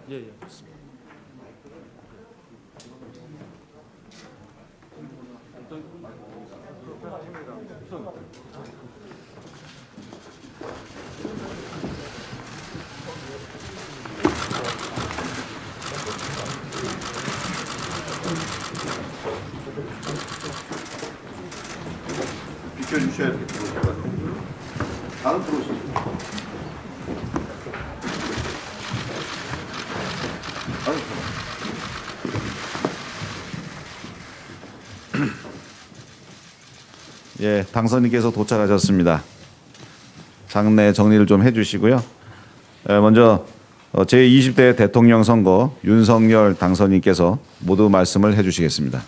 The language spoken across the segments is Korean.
예, 예, 좋습니다. 비켜주셔야 될 것 같아요. 다음 들어오세요. 예, 당선인께서 도착하셨습니다. 장내 정리를 좀 해주시고요. 먼저 제20대 대통령 선거 윤석열 당선인께서 모두 말씀을 해주시겠습니다.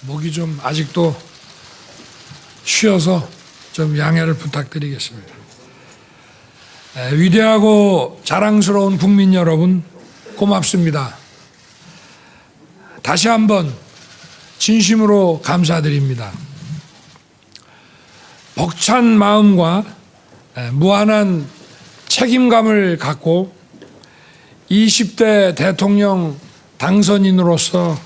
목이 좀 아직도 쉬어서 좀 양해를 부탁드리겠습니다. 위대하고 자랑스러운 국민 여러분, 고맙습니다. 다시 한번 진심으로 감사드립니다. 벅찬 마음과 무한한 책임감을 갖고 20대 대통령 당선인으로서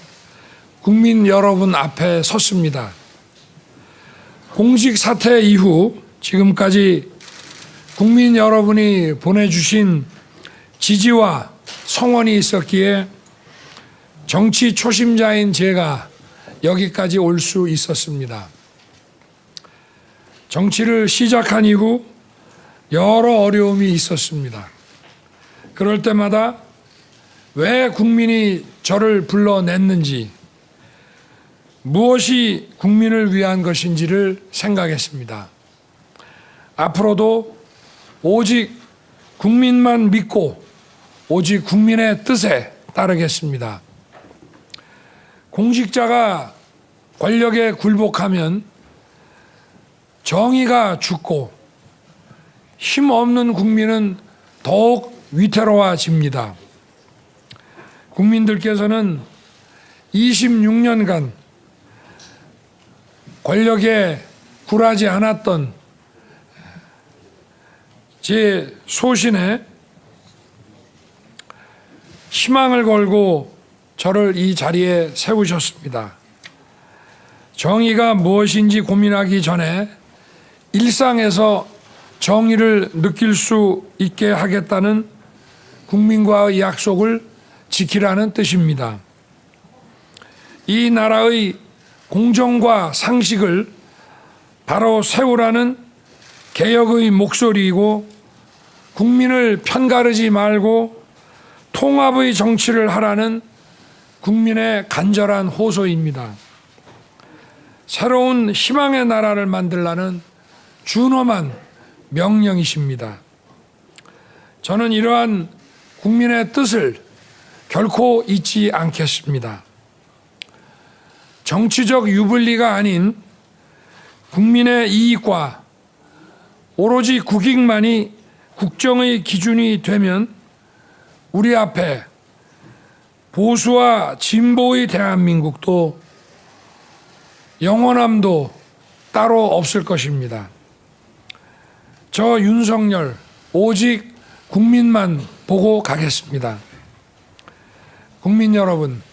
국민 여러분 앞에 섰습니다. 공직 사퇴 이후 지금까지 국민 여러분이 보내주신 지지와 성원이 있었기에 정치 초심자인 제가 여기까지 올 수 있었습니다. 정치를 시작한 이후 여러 어려움이 있었습니다. 그럴 때마다 왜 국민이 저를 불러냈는지, 무엇이 국민을 위한 것인지를 생각했습니다. 앞으로도 오직 국민만 믿고 오직 국민의 뜻에 따르겠습니다. 공직자가 권력에 굴복하면 정의가 죽고 힘없는 국민은 더욱 위태로워집니다. 국민들께서는 26년간 권력에 굴하지 않았던 제 소신에 희망을 걸고 저를 이 자리에 세우셨습니다. 정의가 무엇인지 고민하기 전에 일상에서 정의를 느낄 수 있게 하겠다는 국민과의 약속을 지키라는 뜻입니다. 이 나라의 공정과 상식을 바로 세우라는 개혁의 목소리이고, 국민을 편가르지 말고 통합의 정치를 하라는 국민의 간절한 호소입니다. 새로운 희망의 나라를 만들라는 준엄한 명령이십니다. 저는 이러한 국민의 뜻을 결코 잊지 않겠습니다. 정치적 유불리가 아닌 국민의 이익과 오로지 국익만이 국정의 기준이 되면 우리 앞에 보수와 진보의 대한민국도 영원함도 따로 없을 것입니다. 저 윤석열 오직 국민만 보고 가겠습니다. 국민 여러분,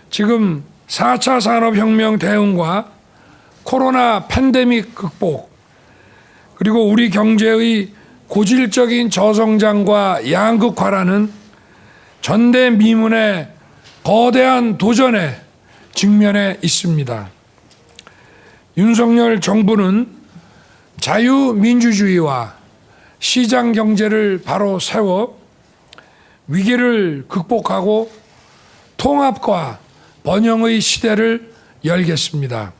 지금 4차 산업혁명 대응과 코로나 팬데믹 극복, 그리고 우리 경제의 고질적인 저성장과 양극화라는 전대미문의 거대한 도전에 직면해 있습니다. 윤석열 정부는 자유민주주의와 시장경제를 바로 세워 위기를 극복하고 통합과 번영의 시대를 열겠습니다.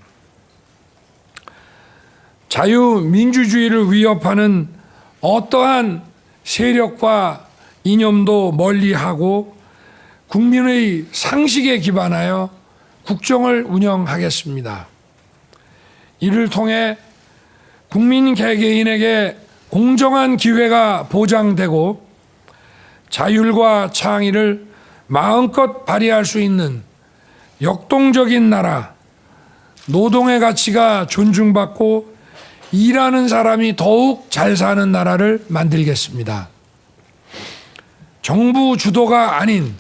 자유민주주의를 위협하는 어떠한 세력과 이념도 멀리하고 국민의 상식에 기반하여 국정을 운영하겠습니다. 이를 통해 국민 개개인에게 공정한 기회가 보장되고 자율과 창의를 마음껏 발휘할 수 있는 역동적인 나라, 노동의 가치가 존중받고 일하는 사람이 더욱 잘 사는 나라를 만들겠습니다. 정부 주도가 아닌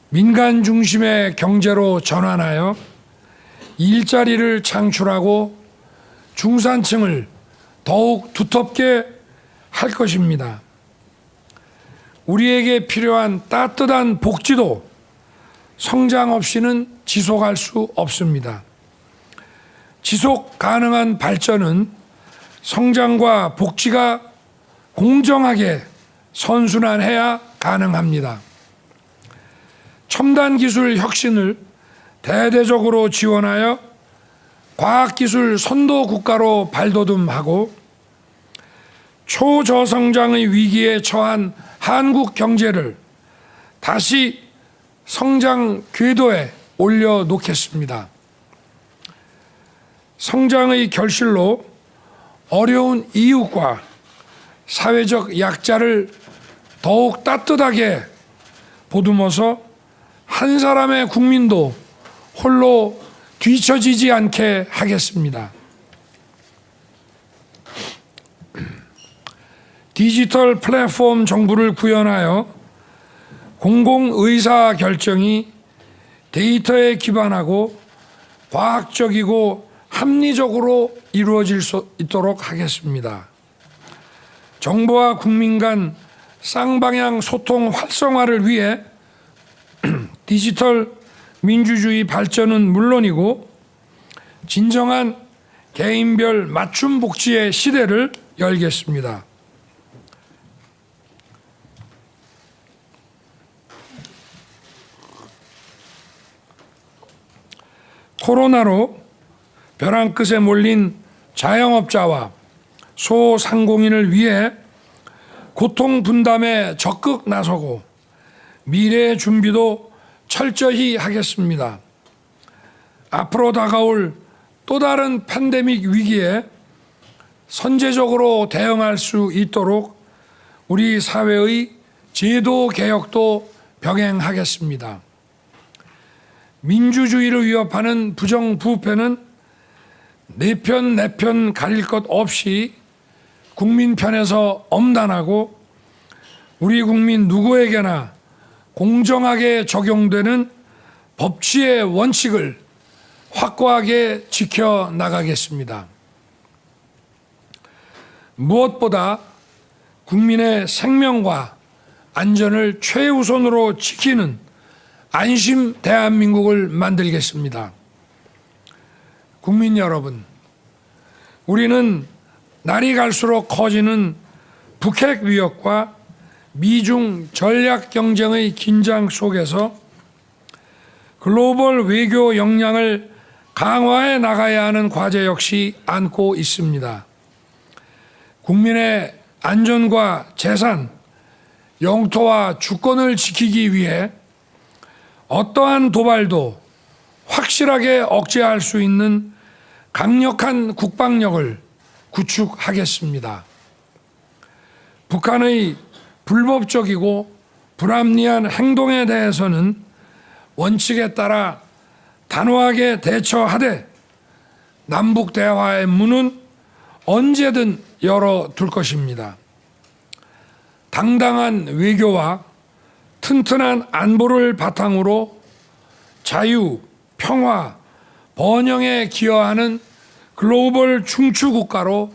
민간 중심의 경제로 전환하여 일자리를 창출하고 중산층을 더욱 두텁게 할 것입니다. 우리에게 필요한 따뜻한 복지도 성장 없이는 지속할 수 없습니다. 지속 가능한 발전은 성장과 복지가 공정하게 선순환해야 가능합니다. 첨단 기술 혁신을 대대적으로 지원하여 과학기술 선도 국가로 발돋움하고 초저성장의 위기에 처한 한국 경제를 다시 성장 궤도에 올려놓겠습니다. 성장의 결실로 어려운 이웃과 사회적 약자를 더욱 따뜻하게 보듬어서 한 사람의 국민도 홀로 뒤처지지 않게 하겠습니다. 디지털 플랫폼 정부를 구현하여 공공의사 결정이 데이터에 기반하고 과학적이고 합리적으로 이루어질 수 있도록 하겠습니다. 정부와 국민 간 쌍방향 소통 활성화를 위해 디지털 민주주의 발전은 물론이고 진정한 개인별 맞춤 복지의 시대를 열겠습니다. 코로나로 벼랑 끝에 몰린 자영업자와 소상공인을 위해 고통 분담에 적극 나서고 미래의 준비도 철저히 하겠습니다. 앞으로 다가올 또 다른 팬데믹 위기에 선제적으로 대응할 수 있도록 우리 사회의 제도 개혁도 병행하겠습니다. 민주주의를 위협하는 부정부패는 내 편 가릴 것 없이 국민 편에서 엄단하고 우리 국민 누구에게나 공정하게 적용되는 법치의 원칙을 확고하게 지켜나가겠습니다. 무엇보다 국민의 생명과 안전을 최우선으로 지키는 안심 대한민국을 만들겠습니다. 국민 여러분, 우리는 날이 갈수록 커지는 북핵 위협과 미중 전략 경쟁의 긴장 속에서 글로벌 외교 역량을 강화해 나가야 하는 과제 역시 안고 있습니다. 국민의 안전과 재산, 영토와 주권을 지키기 위해 어떠한 도발도 확실하게 억제할 수 있는 강력한 국방력을 구축하겠습니다. 북한의 불법적이고 불합리한 행동에 대해서는 원칙에 따라 단호하게 대처하되 남북 대화의 문은 언제든 열어둘 것입니다. 당당한 외교와 튼튼한 안보를 바탕으로 자유, 평화, 번영에 기여하는 글로벌 중추 국가로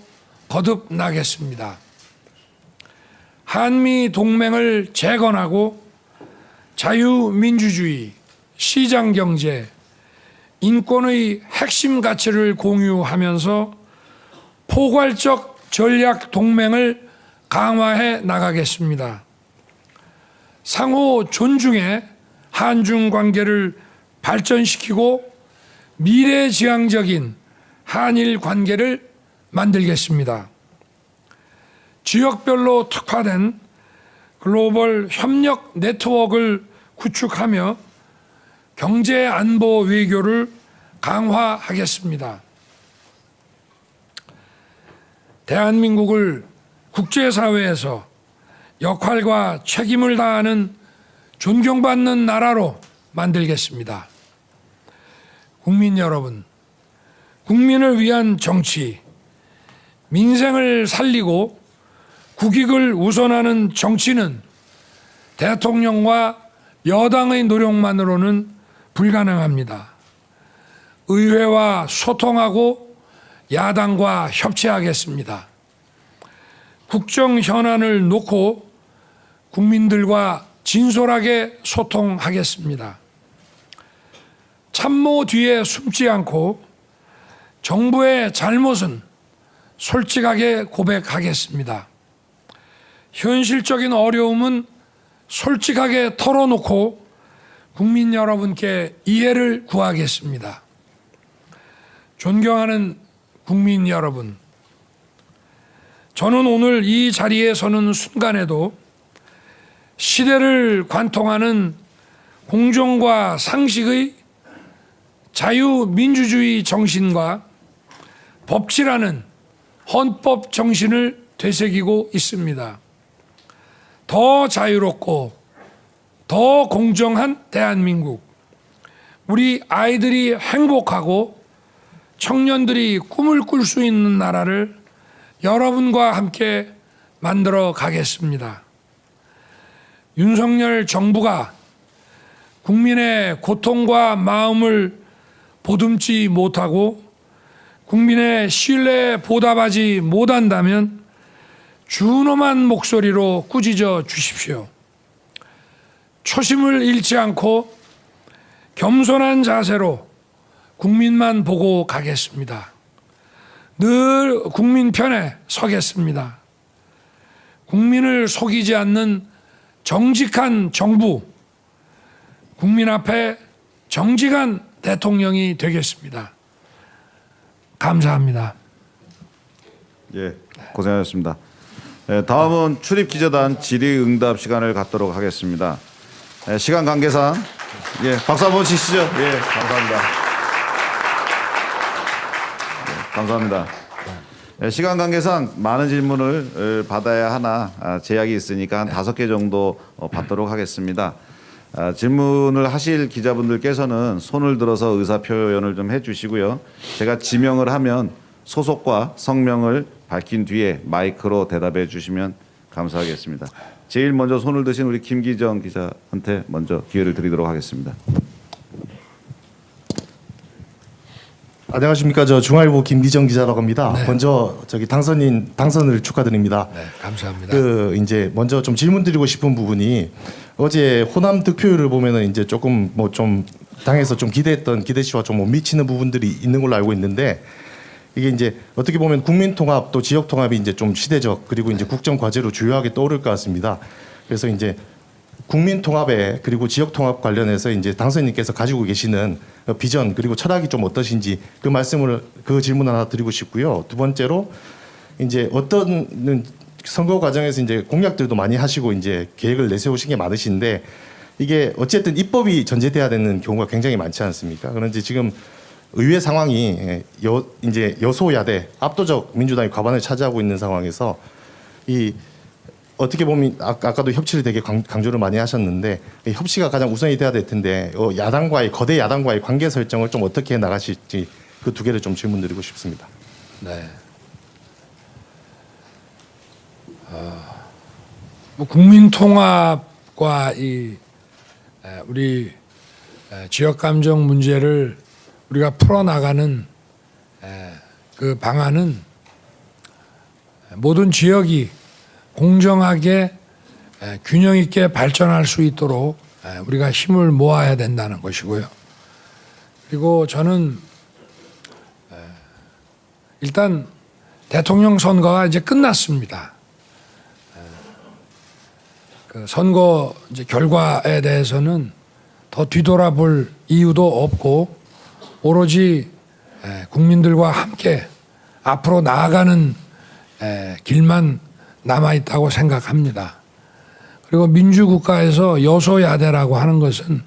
거듭나겠습니다. 한미 동맹을 재건하고 자유민주주의, 시장경제, 인권의 핵심 가치를 공유하면서 포괄적 전략 동맹을 강화해 나가겠습니다. 상호 존중의 한중 관계를 발전시키고 미래지향적인 한일 관계를 만들겠습니다. 지역별로 특화된 글로벌 협력 네트워크를 구축하며 경제 안보 외교를 강화하겠습니다. 대한민국을 국제사회에서 역할과 책임을 다하는 존경받는 나라로 만들겠습니다. 국민 여러분, 국민을 위한 정치, 민생을 살리고 국익을 우선하는 정치는 대통령과 여당의 노력만으로는 불가능합니다. 의회와 소통하고 야당과 협치하겠습니다. 국정 현안을 놓고 국민들과 진솔하게 소통하겠습니다. 참모 뒤에 숨지 않고 정부의 잘못은 솔직하게 고백하겠습니다. 현실적인 어려움은 솔직하게 털어놓고 국민 여러분께 이해를 구하겠습니다. 존경하는 국민 여러분, 저는 오늘 이 자리에 서는 순간에도 시대를 관통하는 공정과 상식의 자유민주주의 정신과 법치라는 헌법 정신을 되새기고 있습니다. 더 자유롭고 더 공정한 대한민국, 우리 아이들이 행복하고 청년들이 꿈을 꿀 수 있는 나라를 여러분과 함께 만들어 가겠습니다. 윤석열 정부가 국민의 고통과 마음을 보듬지 못하고 국민의 신뢰에 보답하지 못한다면 준엄한 목소리로 꾸짖어 주십시오. 초심을 잃지 않고 겸손한 자세로 국민만 보고 가겠습니다. 늘 국민 편에 서겠습니다. 국민을 속이지 않는 정직한 정부, 국민 앞에 정직한 대통령이 되겠습니다. 감사합니다. 예, 고생하셨습니다. 다음은 출입기자단 질의응답 시간을 갖도록 하겠습니다. 시간 관계상 박수 한번 치시죠. 감사합니다. 감사합니다. 시간 관계상 많은 질문을 받아야 하나 제약이 있으니까 한 5개 정도 받도록 하겠습니다. 질문을 하실 기자분들께서는 손을 들어서 의사 표현을 좀 해주시고요. 제가 지명을 하면 소속과 성명을 밝힌 뒤에 마이크로 대답해 주시면 감사하겠습니다. 제일 먼저 손을 드신 우리 김기정 기자한테 먼저 기회를 드리도록 하겠습니다. 안녕하십니까. 저 중앙일보 김기정 기자라고 합니다. 네. 먼저 당선을 축하드립니다. 네, 감사합니다. 이제 먼저 좀 질문 드리고 싶은 부분이 어제 호남 득표율을 보면은 이제 조금 뭐 좀 당에서 좀 기대했던 기대치와 좀 못 미치는 부분들이 있는 걸로 알고 있는데 이게 이제 어떻게 보면 국민 통합 또 지역 통합이 이제 좀 시대적 그리고 이제 국정 과제로 주요하게 떠오를 것 같습니다. 그래서 이제 국민 통합에 그리고 지역 통합 관련해서 이제 당선인께서 가지고 계시는 비전 그리고 철학이 좀 어떠신지 그 질문 하나 드리고 싶고요. 두 번째로 이제 어떤 선거 과정에서 이제 공약들도 많이 하시고 이제 계획을 내세우신 게 많으신데 이게 어쨌든 입법이 전제돼야 되는 경우가 굉장히 많지 않습니까? 그런데 지금 의회 상황이 이제 여소야대 압도적 민주당이 과반을 차지하고 있는 상황에서 이 어떻게 보면 아까도 협치를 되게 강조를 많이 하셨는데 이 협치가 가장 우선이 돼야 될 텐데 거대 야당과의 관계 설정을 좀 어떻게 나가실지 그 두 개를 좀 질문드리고 싶습니다. 네. 뭐 국민 통합과 우리 지역 감정 문제를 우리가 풀어나가는 그 방안은 모든 지역이 공정하게 균형 있게 발전할 수 있도록 우리가 힘을 모아야 된다는 것이고요. 그리고 저는 일단 대통령 선거가 이제 끝났습니다. 그 선거 이제 결과에 대해서는 더 뒤돌아볼 이유도 없고 오로지 국민들과 함께 앞으로 나아가는 길만 남아 있다고 생각합니다. 그리고 민주국가에서 여소야대라고 하는 것은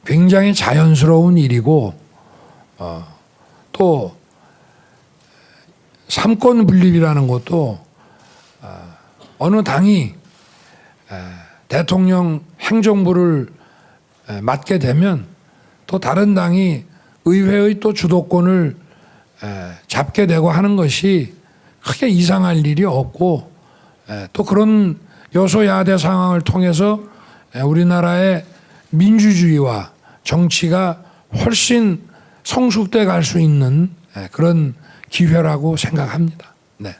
굉장히 자연스러운 일이고 또 삼권 분립이라는 것도 어느 당이 대통령 행정부를 맡게 되면 또 다른 당이 의회의 또 주도권을 잡게 되고 하는 것이 크게 이상할 일이 없고 또 그런 여소야대 상황을 통해서 우리나라의 민주주의와 정치가 훨씬 성숙돼 갈 수 있는 그런 기회라고 생각합니다. 네.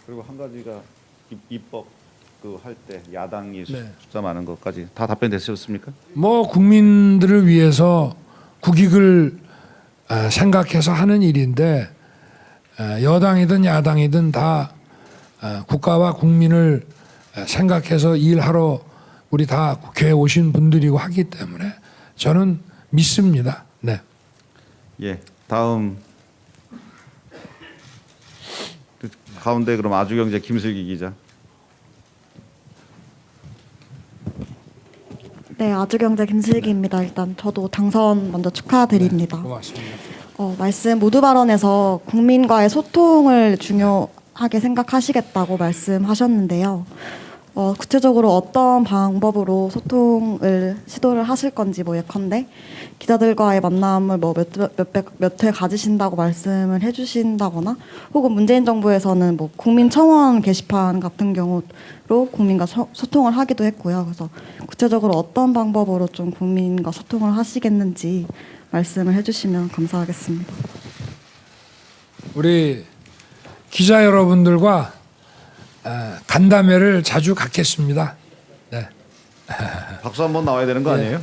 그리고 한 가지가 입법 그 할 때 야당이 네. 숫자 많은 것까지 다 답변되셨습니까? 뭐 국민들을 위해서 국익을 생각해서 하는 일인데 여당이든 야당이든 다 국가와 국민을 생각해서 일하러 우리 다 국회에 오신 분들이고 하기 때문에 저는 믿습니다. 네. 예. 다음 가운데 그럼 아주경제 김슬기 기자. 네, 아주경제 김슬기입니다. 일단 저도 당선 먼저 축하드립니다. 네, 고맙습니다. 말씀 모두 발언에서 국민과의 소통을 중요하게 생각하시겠다고 말씀하셨는데요. 구체적으로 어떤 방법으로 소통을 시도를 하실 건지 예컨대 기자들과의 만남을 몇 회 가지신다고 말씀을 해주신다거나 혹은 문재인 정부에서는 국민청원 게시판 같은 경우로 국민과 소통을 하기도 했고요. 그래서 구체적으로 어떤 방법으로 좀 국민과 소통을 하시겠는지 말씀을 해주시면 감사하겠습니다. 우리 기자 여러분들과 간담회를 자주 갖겠습니다. 네. 박수 한번 나와야 되는 거 아니에요?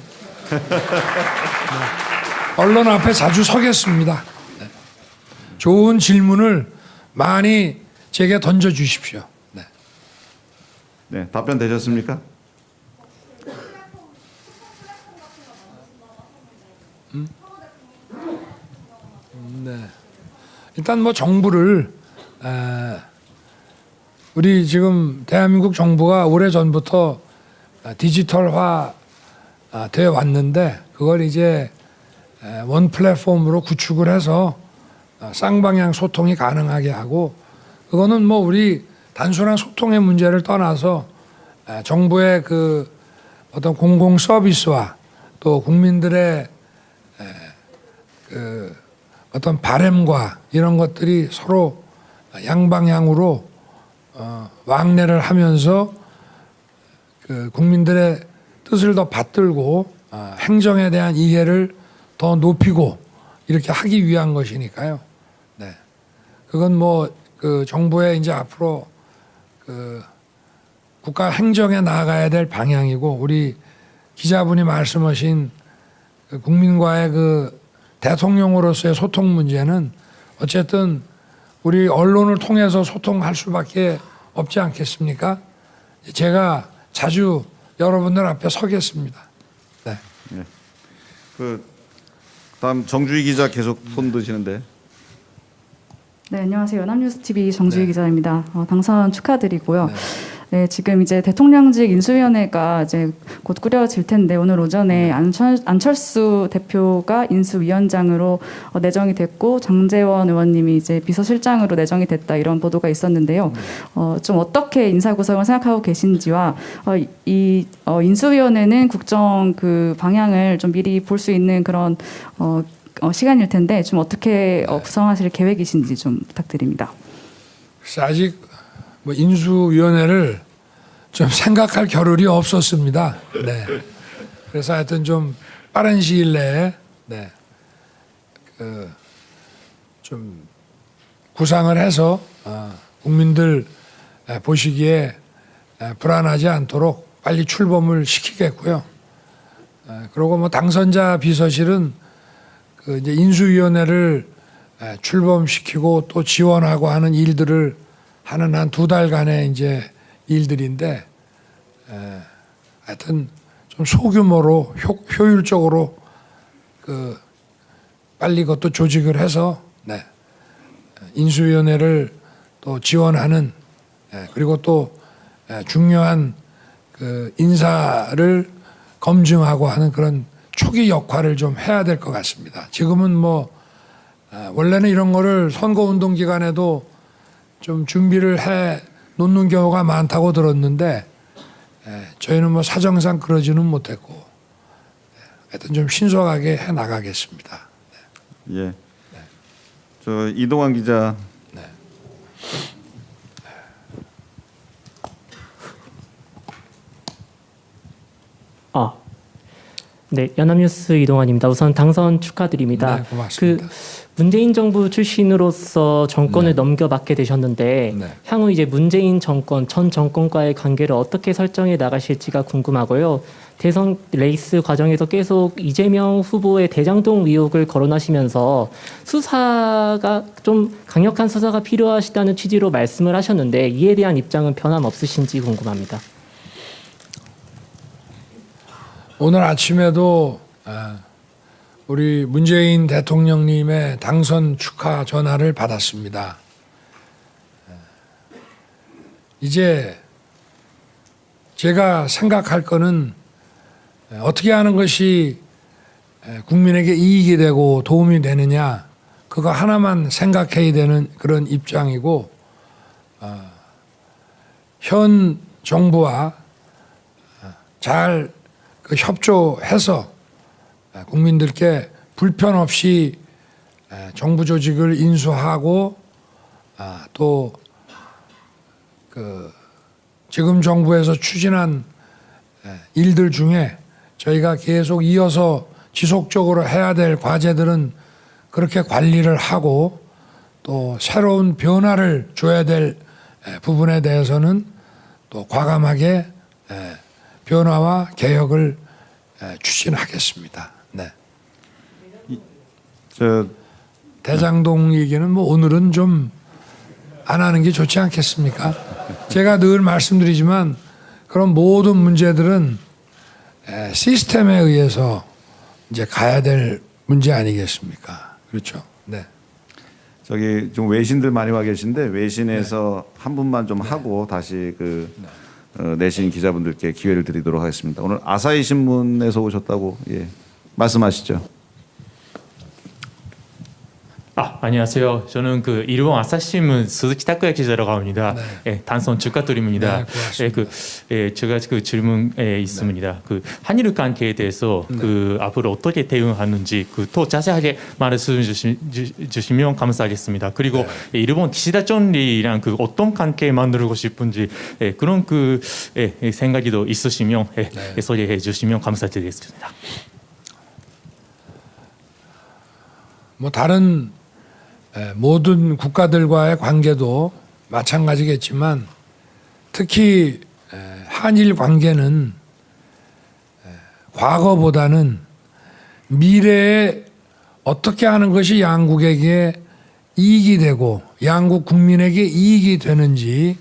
언론 앞에 자주 서겠습니다. 네. 좋은 질문을 많이 제게 던져 주십시오. 네. 네, 답변 되셨습니까? 네. 일단 정부를 우리 지금 대한민국 정부가 오래전부터 디지털화 되어 왔는데 그걸 이제 원 플랫폼으로 구축을 해서 쌍방향 소통이 가능하게 하고 그거는 우리 단순한 소통의 문제를 떠나서 정부의 그 어떤 공공 서비스와 또 국민들의 그 어떤 바램과 이런 것들이 서로 양방향으로 왕래를 하면서 그 국민들의 뜻을 더 받들고 행정에 대한 이해를 더 높이고 이렇게 하기 위한 것이니까요. 네, 그건 그 정부의 이제 앞으로 그 국가 행정에 나아가야 될 방향이고 우리 기자분이 말씀하신 그 국민과의 그 대통령으로서의 소통 문제는 어쨌든 우리 언론을 통해서 소통할 수밖에 없지 않겠습니까? 제가 자주 여러분들 앞에 서겠습니다. 네. 네. 그 다음 정주희 기자 계속 손 드시는데. 네, 안녕하세요. 연합뉴스 TV 정주희 네. 기자입니다. 당선 축하드리고요. 네. 네, 지금 이제 대통령직 인수위원회가 이제 곧 꾸려질 텐데 오늘 오전에 안철수 대표가 인수위원장으로 내정이 됐고 장제원 의원님이 이제 비서실장으로 내정이 됐다 이런 보도가 있었는데요. 좀 어떻게 인사 구성을 생각하고 계신지와 이 인수위원회는 국정 그 방향을 좀 미리 볼 수 있는 그런 시간일 텐데 좀 어떻게 구성하실 계획이신지 좀 부탁드립니다. 그래서 아직 뭐 인수위원회를 좀 생각할 겨를이 없었습니다. 네. 그래서 하여튼 좀 빠른 시일 내에 네. 좀 구상을 해서 국민들 보시기에 불안하지 않도록 빨리 출범을 시키겠고요. 그리고 뭐 당선자 비서실은 그 이제 인수위원회를 출범시키고 또 지원하고 하는 일들을 하는 한 2달간의 이제 일들인데 하여튼 좀 소규모로 효율적으로 그 빨리 그것도 조직을 해서 네. 인수위원회를 또 지원하는 그리고 또 중요한 그 인사를 검증하고 하는 그런 초기 역할을 좀 해야 될 것 같습니다. 지금은 뭐 원래는 이런 거를 선거운동 기간에도 좀 준비를 해 놓는 경우가 많다고 들었는데 저희는 뭐 사정상 그러지는 못했고 하여튼 좀 신속하게 해 나가겠습니다. 예. 저 이동환 기자. 네, 연합뉴스 이동환입니다. 우선 당선 축하드립니다. 네, 고맙습니다. 그 문재인 정부 출신으로서 정권을 넘겨받게 되셨는데 향후 이제 문재인 정권 전 정권과의 관계를 어떻게 설정해 나가실지가 궁금하고요. 대선 레이스 과정에서 계속 이재명 후보의 대장동 의혹을 거론하시면서 수사가 좀 강력한 수사가 필요하시다는 취지로 말씀을 하셨는데 이에 대한 입장은 변함없으신지 궁금합니다. 오늘 아침에도 우리 문재인 대통령님의 당선 축하 전화를 받았습니다. 이제 제가 생각할 거는 어떻게 하는 것이 국민에게 이익이 되고 도움이 되느냐 그거 하나만 생각해야 되는 그런 입장이고 현 정부와 잘 그 협조해서 국민들께 불편 없이 정부 조직을 인수하고 또 그 지금 정부에서 추진한 일들 중에 저희가 계속 이어서 지속적으로 해야 될 과제들은 그렇게 관리를 하고 또 새로운 변화를 줘야 될 부분에 대해서는 또 과감하게 변화와 개혁을 추진하겠습니다. 네. 저 대장동 얘기는 뭐 오늘은 좀 안 하는 게 좋지 않겠습니까? 제가 늘 말씀드리지만 그런 모든 문제들은 시스템에 의해서 이제 가야 될 문제 아니겠습니까? 그렇죠? 네. 저기 좀 외신들 많이 와 계신데 외신에서 한 분만 좀 하고 다시 그 내신 기자분들께 기회를 드리도록 하겠습니다. 오늘 아사히 신문에서 오셨다고 말씀하시죠. 안녕하세요. 저는 그 일본 아사히신문 스즈키 타쿠야 기자라고 합니다. 당선 축하드립니다. 네, 고맙습니다. 제가 그 질문 있습니다. 그 한일 관계에 대해서 그 앞으로 어떻게 대응하는지 그 더 자세하게 말씀해 주시면 감사하겠습니다. 그리고 일본 기시다 총리랑 그 어떤 관계 만들고 싶은지 그런 그 생각이 더 있으시면 소개해 주시면 감사드리겠습니다. 뭐 다른 모든 국가들과의 관계도 마찬가지겠지만 특히 한일 관계는 과거보다는 미래에 어떻게 하는 것이 양국에게 이익이 되고 양국 국민에게 이익이 되는지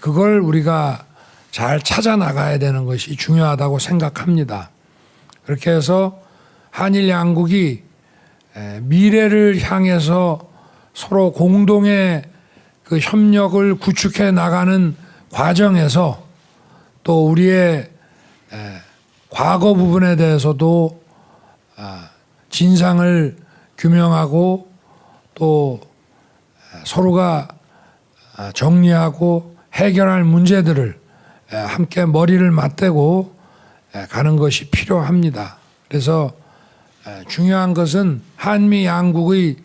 그걸 우리가 잘 찾아 나가야 되는 것이 중요하다고 생각합니다. 그렇게 해서 한일 양국이 미래를 향해서 서로 공동의 그 협력을 구축해 나가는 과정에서 또 우리의 과거 부분에 대해서도 진상을 규명하고 또 서로가 정리하고 해결할 문제들을 함께 머리를 맞대고 가는 것이 필요합니다. 그래서 중요한 것은 한미 양국의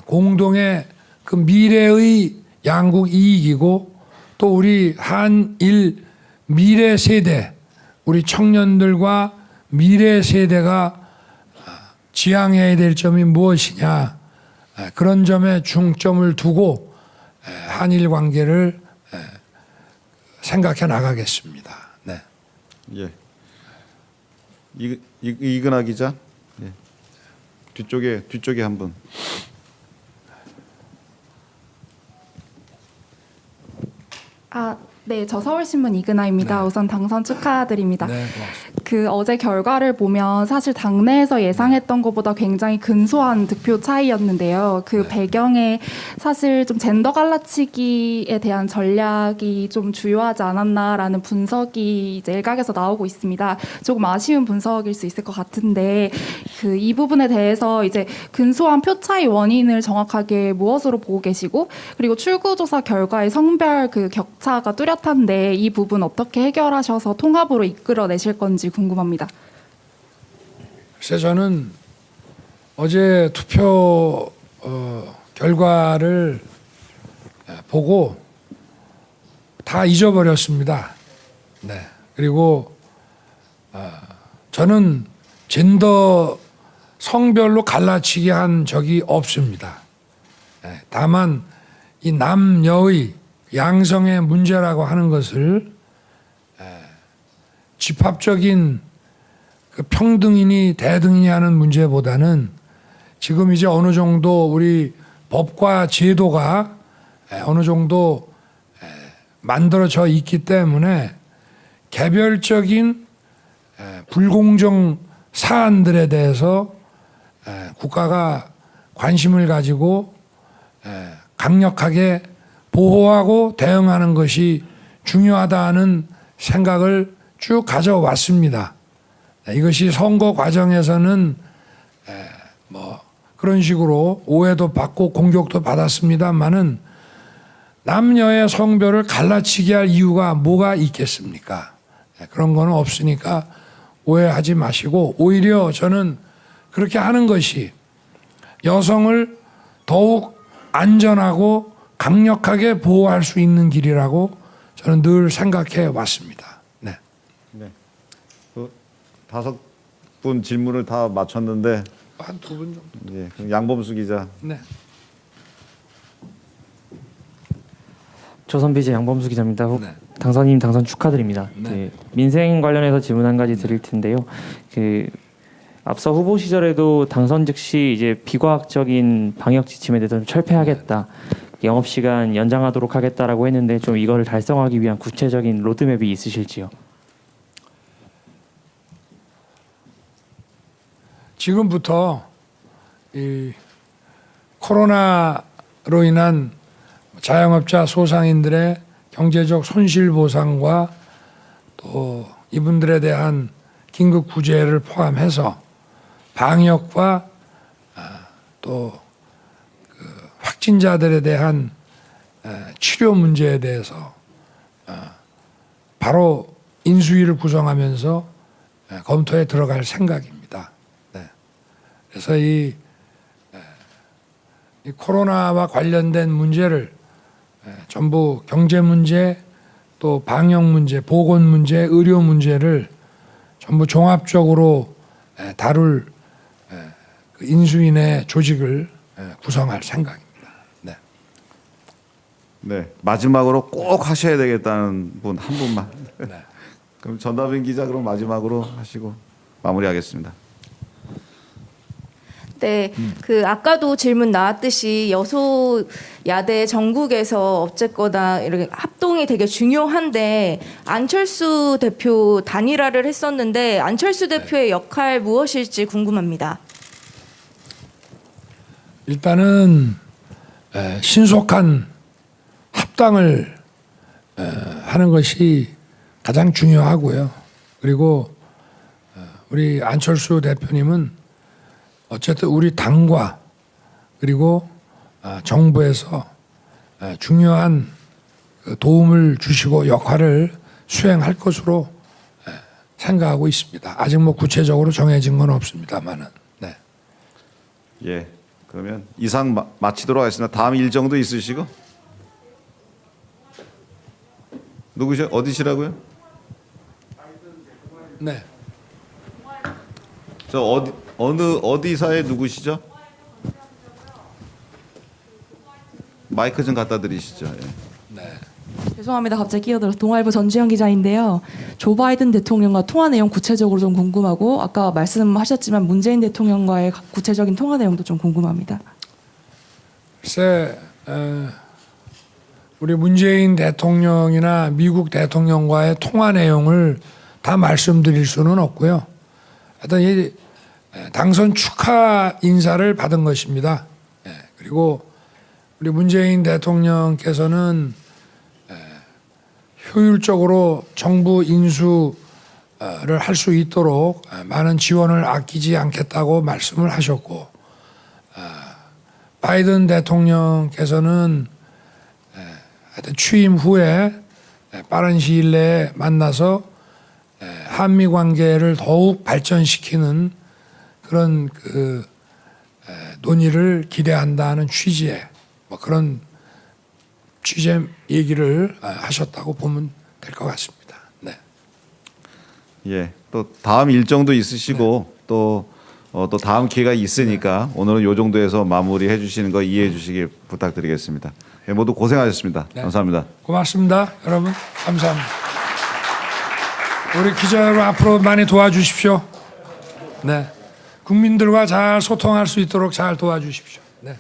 공동의 그 미래의 양국 이익이고 또 우리 한일 미래 세대, 우리 청년들과 미래 세대가 지향해야 될 점이 무엇이냐, 그런 점에 중점을 두고 한일 관계를 생각해 나가겠습니다. 네. 예. 이근하 기자. 예. 뒤쪽에 한 분. 네, 저 서울신문 이근아입니다. 네. 우선 당선 축하드립니다. 네, 고맙습니다. 그 어제 결과를 보면 사실 당내에서 예상했던 것보다 굉장히 근소한 득표 차이였는데요. 그 배경에 사실 좀 젠더 갈라치기에 대한 전략이 좀 주요하지 않았나라는 분석이 이제 일각에서 나오고 있습니다. 조금 아쉬운 분석일 수 있을 것 같은데 그 이 부분에 대해서 이제 근소한 표 차이 원인을 정확하게 무엇으로 보고 계시고 그리고 출구조사 결과의 성별 그 격차가 뚜렷한데 이 부분 어떻게 해결하셔서 통합으로 이끌어내실 건지 궁금합니다. 글쎄 저는 어제 투표 결과를 보고 다 잊어버렸습니다. 네. 그리고 저는 젠더 성별로 갈라치기 한 적이 없습니다. 네. 다만 이 남녀의 양성의 문제라고 하는 것을 집합적인 그 평등이니 대등이니 하는 문제보다는 지금 이제 어느 정도 우리 법과 제도가 어느 정도 만들어져 있기 때문에 개별적인 불공정 사안들에 대해서 국가가 관심을 가지고 강력하게 보호하고 대응하는 것이 중요하다는 생각을 쭉 가져왔습니다. 이것이 선거 과정에서는 뭐 그런 식으로 오해도 받고 공격도 받았습니다만은 남녀의 성별을 갈라치게 할 이유가 뭐가 있겠습니까? 그런 거는 없으니까 오해하지 마시고 오히려 저는 그렇게 하는 것이 여성을 더욱 안전하고 강력하게 보호할 수 있는 길이라고 저는 늘 생각해 왔습니다. 네. 네. 그 5분 질문을 다 마쳤는데 한 2분 정도. 예. 그럼 양범수 기자. 네. 조선비제 양범수 기자입니다. 네. 당선인 당선 축하드립니다. 네. 그 민생 관련해서 질문 한 가지 드릴 텐데요. 그 앞서 후보 시절에도 당선 즉시 이제 비과학적인 방역 지침에 대해서 좀 철폐하겠다, 영업 시간 연장하도록 하겠다라고 했는데 좀 이걸 달성하기 위한 구체적인 로드맵이 있으실지요? 지금부터 이 코로나로 인한 자영업자 소상인들의 경제적 손실 보상과 또 이분들에 대한 긴급 구제를 포함해서 방역과 또 그 확진자들에 대한 치료 문제에 대해서 바로 인수위를 구성하면서 검토에 들어갈 생각입니다. 네. 그래서 이 코로나와 관련된 문제를 전부 경제 문제, 또 방역 문제, 보건 문제, 의료 문제를 전부 종합적으로 다룰 그 인수인의 조직을 구성할 생각입니다. 네. 네. 마지막으로 꼭 하셔야 되겠다는 분 한 분만. 네. 그럼 전다빈 기자 그럼 마지막으로 하시고 마무리하겠습니다. 네, 그 아까도 질문 나왔듯이 여소야대 전국에서 어쨌거나 이렇게 합동이 되게 중요한데 안철수 대표 단일화를 했었는데 안철수 대표의 역할 무엇일지 궁금합니다. 일단은 신속한 합당을 하는 것이 가장 중요하고요. 그리고 우리 안철수 대표님은 어쨌든 우리 당과 그리고 정부에서 중요한 도움을 주시고 역할을 수행할 것으로 생각하고 있습니다. 아직 뭐 구체적으로 정해진 건 없습니다만은. 네. 예. 그러면 이상 마치도록 하겠습니다. 다음 일정도 있으시고. 누구셔? 어디시라고요? 네. 저 어디사의 누구시죠? 마이크 좀 갖다 드리시죠. 예. 네. 죄송합니다. 갑자기 끼어들어서 동아일보 전주현 기자인데요. 조 바이든 대통령과 통화 내용 구체적으로 좀 궁금하고 아까 말씀하셨지만 문재인 대통령과의 구체적인 통화 내용도 좀 궁금합니다. 글쎄 우리 문재인 대통령이나 미국 대통령과의 통화 내용을 다 말씀드릴 수는 없고요. 하여튼 이 당선 축하 인사를 받은 것입니다. 그리고 우리 문재인 대통령께서는 효율적으로 정부 인수를 할 수 있도록 많은 지원을 아끼지 않겠다고 말씀을 하셨고 바이든 대통령께서는 하여튼 취임 후에 빠른 시일 내에 만나서 한미 관계를 더욱 발전시키는 그런 논의를 기대한다는 취지의 뭐 그런 취재 얘기를 하셨다고 보면 될 것 같습니다. 네. 예. 또 다음 일정도 있으시고 또 다음 기회가 있으니까 오늘은 요 정도에서 마무리해 주시는 거 이해해 주시기 부탁드리겠습니다. 예, 모두 고생하셨습니다. 네. 감사합니다. 고맙습니다. 여러분 감사합니다. 우리 기자 여러분 앞으로 많이 도와주십시오. 네. 국민들과 잘 소통할 수 있도록 잘 도와주십시오. 네.